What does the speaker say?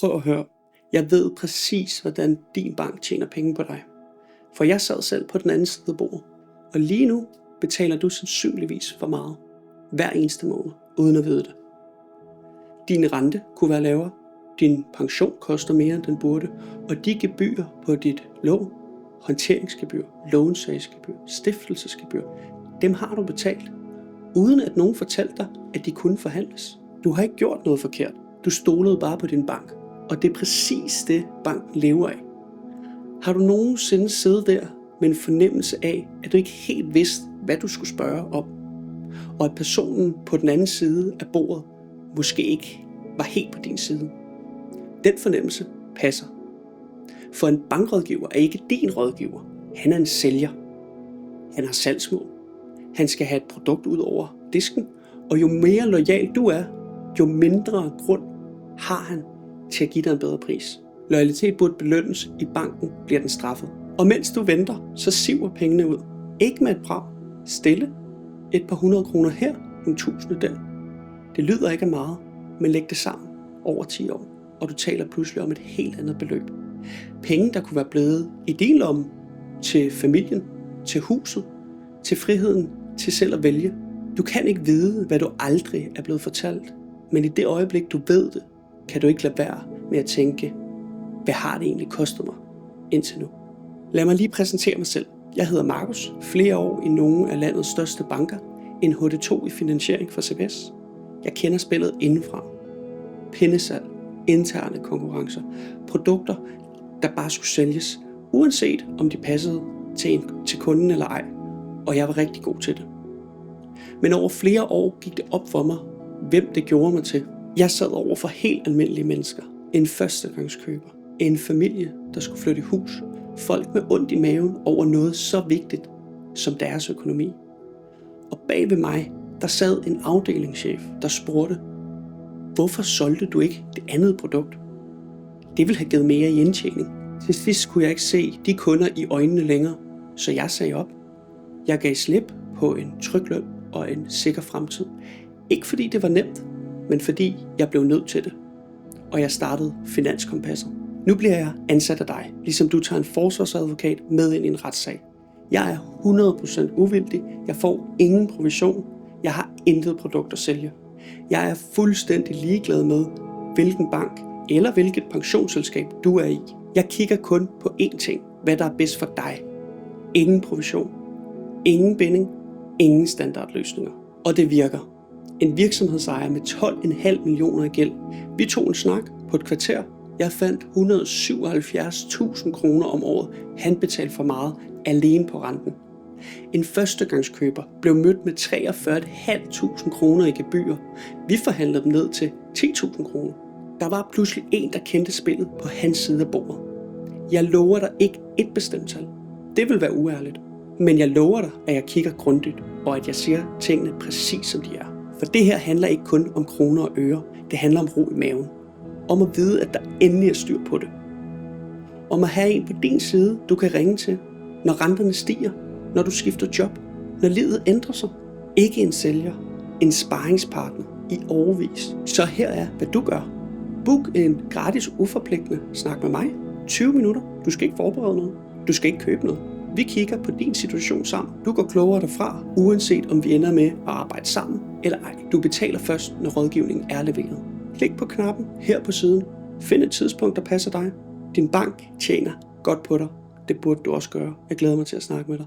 Prøv at høre. Jeg ved præcis, hvordan din bank tjener penge på dig. For jeg sad selv på den anden side af bordet. Og lige nu betaler du sandsynligvis for meget. Hver eneste måned, uden at vide det. Din rente kunne være lavere. Din pension koster mere, end den burde. Og de gebyrer på dit lån, håndteringsgebyr, lånsagsgebyr, stiftelsesgebyr, dem har du betalt. Uden at nogen fortalte dig, at de kunne forhandles. Du har ikke gjort noget forkert. Du stolede bare på din bank. Og det er præcis det, banken lever af. Har du nogensinde siddet der med en fornemmelse af, at du ikke helt vidste, hvad du skulle spørge om? Og at personen på den anden side af bordet måske ikke var helt på din side? Den fornemmelse passer. For en bankrådgiver er ikke din rådgiver. Han er en sælger. Han har salgsmål. Han skal have et produkt ud over disken. Og jo mere loyal du er, jo mindre grund har han til at give dig en bedre pris. Loyalitet burde belønnes. I banken bliver den straffet. Og mens du venter, så siver pengene ud. Ikke med et brag. Stille. Et par 100 kroner her, nogle tusinde der. Det lyder ikke af meget, men læg det sammen over 10 år, og du taler pludselig om et helt andet beløb. Penge, der kunne være blevet i din lomme, til familien, til huset, til friheden, til selv at vælge. Du kan ikke vide, hvad du aldrig er blevet fortalt, men i det øjeblik, du ved det, kan du ikke lade være med at tænke, hvad har det egentlig kostet mig indtil nu? Lad mig lige præsentere mig selv. Jeg hedder Markus, flere år i nogle af landets største banker, en HD2 i finansiering for CBS. Jeg kender spillet indenfra. Pindesalg, interne konkurrencer, produkter, der bare skulle sælges, uanset om de passede til kunden eller ej, og jeg var rigtig god til det. Men over flere år gik det op for mig, hvem det gjorde mig til. Jeg sad over for helt almindelige mennesker, en førstegangskøber, en familie, der skulle flytte i hus, folk med ondt i maven over noget så vigtigt som deres økonomi. Og bag ved mig, der sad en afdelingschef, der spurgte, hvorfor solgte du ikke det andet produkt? Det ville have givet mere i indtjening. Til sidst kunne jeg ikke se de kunder i øjnene længere, så jeg sagde op. Jeg gav slip på en tryg løn og en sikker fremtid. Ikke fordi det var nemt, men fordi jeg blev nødt til det. Og jeg startede Finanskompasset. Nu bliver jeg ansat af dig, ligesom du tager en forsvarsadvokat med ind i en retssag. Jeg er 100% uvildig. Jeg får ingen provision. Jeg har intet produkt at sælge. Jeg er fuldstændig ligeglad med, hvilken bank eller hvilket pensionsselskab du er i. Jeg kigger kun på én ting, hvad der er bedst for dig. Ingen provision, ingen binding, ingen standardløsninger. Og det virker. En virksomhedsejer med 12,5 millioner i gæld. Vi tog en snak på et kvarter. Jeg fandt 177.000 kroner om året. Han betalte for meget alene på renten. En førstegangskøber blev mødt med 43.500 kroner i gebyrer. Vi forhandlede dem ned til 10.000 kroner. Der var pludselig en, der kendte spillet på hans side af bordet. Jeg lover dig ikke et bestemt tal. Det vil være uærligt. Men jeg lover dig, at jeg kigger grundigt, og at jeg siger tingene præcis som de er. For det her handler ikke kun om kroner og øre. Det handler om ro i maven. Om at vide, at der endelig er styr på det. Om at have en på din side, du kan ringe til, når renterne stiger, når du skifter job, når livet ændrer sig. Ikke en sælger, en sparringspartner i årevis. Så her er, hvad du gør. Book en gratis uforpligtende snak med mig. 20 minutter. Du skal ikke forberede noget. Du skal ikke købe noget. Vi kigger på din situation sammen. Du går klogere derfra, uanset om vi ender med at arbejde sammen eller ej. Du betaler først, når rådgivningen er leveret. Klik på knappen her på siden. Find et tidspunkt, der passer dig. Din bank tjener godt på dig. Det burde du også gøre. Jeg glæder mig til at snakke med dig.